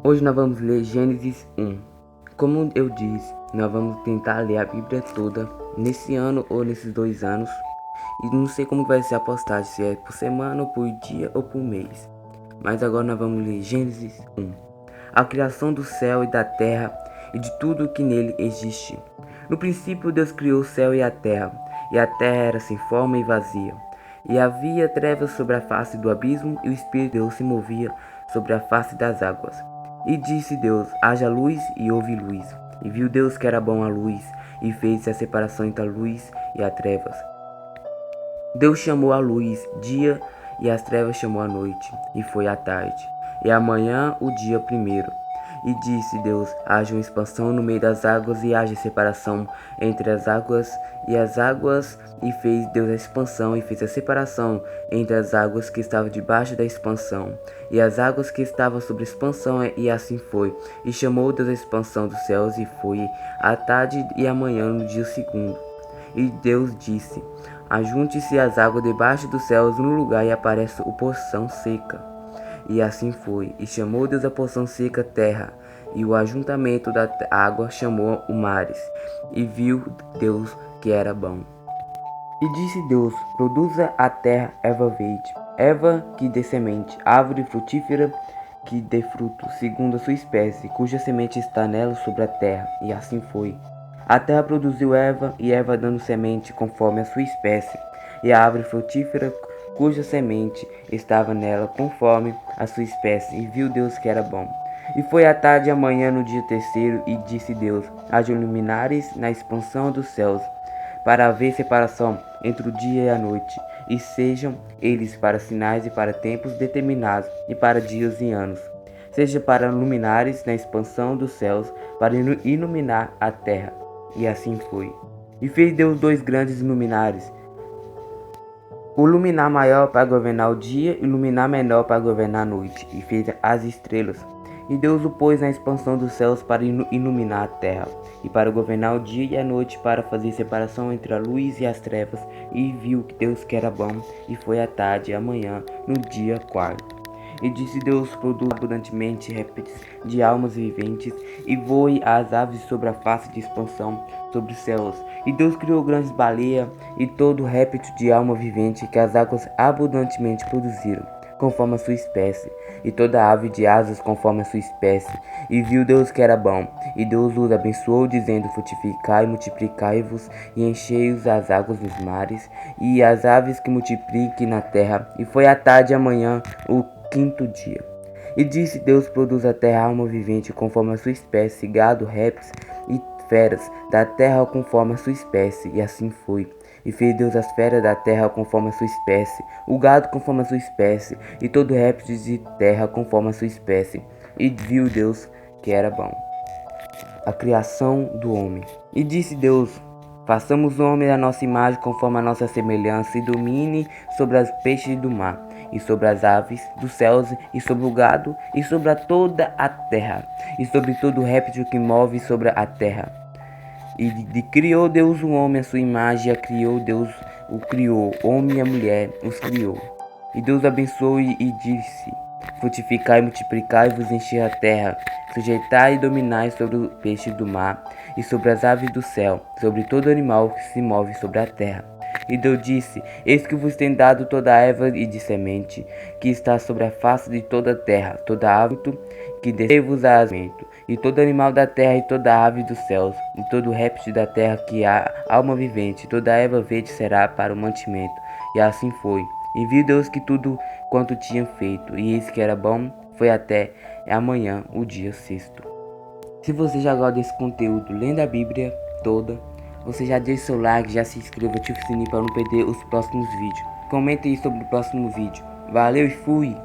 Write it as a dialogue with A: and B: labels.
A: Hoje nós vamos ler Gênesis 1. Como eu disse, nós vamos tentar ler a Bíblia toda nesse ano ou nesses 2 anos. E não sei como vai ser a postagem, se é por semana, ou por dia ou por mês. Mas agora nós vamos ler Gênesis 1. A criação do céu e da terra e de tudo que nele existe. No princípio Deus criou o céu e a terra era sem forma e vazia. E havia trevas sobre a face do abismo, e o Espírito de Deus se movia sobre a face das águas. E disse Deus: haja luz, e houve luz. E viu Deus que era bom a luz, e fez a separação entre a luz e as trevas. Deus chamou a luz dia, e as trevas chamou a noite, e foi a tarde. E amanhã o dia primeiro. E disse Deus: haja uma expansão no meio das águas, e haja separação entre as águas e as águas. E fez Deus a expansão, e fez a separação entre as águas que estavam debaixo da expansão e as águas que estavam sobre a expansão, e assim foi. E chamou Deus a expansão dos céus, e foi a tarde e amanhã no dia segundo. E Deus disse: ajunte-se as águas debaixo dos céus num lugar, e apareça a porção seca. E assim foi. E chamou Deus a porção seca terra, e o ajuntamento da água chamou o mares. E viu Deus que era bom. E disse Deus: produza a terra erva verde, erva que dê semente, árvore frutífera que dê fruto, segundo a sua espécie, cuja semente está nela sobre a terra. E assim foi. A terra produziu erva, e erva dando semente conforme a sua espécie, e a árvore frutífera cuja semente estava nela conforme a sua espécie. E viu Deus que era bom. E foi a tarde e amanhã no dia terceiro, e disse Deus: haja luminares na expansão dos céus, para haver separação entre o dia e a noite, e sejam eles para sinais e para tempos determinados, e para dias e anos. Seja para luminares na expansão dos céus, para iluminar a terra. E assim foi. E fez Deus 2 grandes luminares, o luminar maior para governar o dia, e o luminar menor para governar a noite. E fez as estrelas. E Deus o pôs na expansão dos céus para iluminar a terra, e para governar o dia e a noite, para fazer separação entre a luz e as trevas. E viu que Deus que era bom, e foi a tarde e amanhã no dia quarto. E disse Deus: produza abundantemente répteis de almas viventes, e voe as aves sobre a face de expansão sobre os céus. E Deus criou grandes baleias, e todo réptil de alma vivente que as águas abundantemente produziram, conforme a sua espécie, e toda ave de asas conforme a sua espécie. E viu Deus que era bom. E Deus os abençoou, dizendo: frutificai, multiplicai-vos, e enchei-os as águas dos mares, e as aves que multipliquem na terra. E foi a tarde e amanhã o 5º dia. E disse Deus: produz a terra alma vivente conforme a sua espécie, gado, répteis e feras da terra conforme a sua espécie. E assim foi. E fez Deus as feras da terra conforme a sua espécie, o gado conforme a sua espécie, e todo réptil de terra conforme a sua espécie. E viu Deus que era bom. A criação do homem. E disse Deus: façamos o homem à nossa imagem, conforme a nossa semelhança, e domine sobre os peixes do mar, e sobre as aves dos céus, e sobre o gado, e sobre toda a terra, e sobre todo réptil que move sobre a terra. E criou Deus o homem à sua imagem, a criou Deus, o criou, homem e a mulher os criou. E Deus abençoou e disse: frutificai, multiplicai-vos, enchei a terra, sujeitai e dominai sobre o peixe do mar, e sobre as aves do céu, sobre todo animal que se move sobre a terra. E Deus disse: eis que vos tenho dado toda a erva e de semente, que está sobre a face de toda a terra, toda ave que descer-vos a alimento, e todo animal da terra, e toda ave dos céus, e todo réptil da terra que há alma vivente, toda a erva verde será para o mantimento. E assim foi. E viu Deus que tudo quanto tinha feito, e eis que era bom. Foi até amanhã o dia 6º. Se você já gosta desse conteúdo, lendo a Bíblia toda, você já deixa seu like, já se inscreva, ativa o sininho para não perder os próximos vídeos. Comente aí sobre o próximo vídeo. Valeu e fui!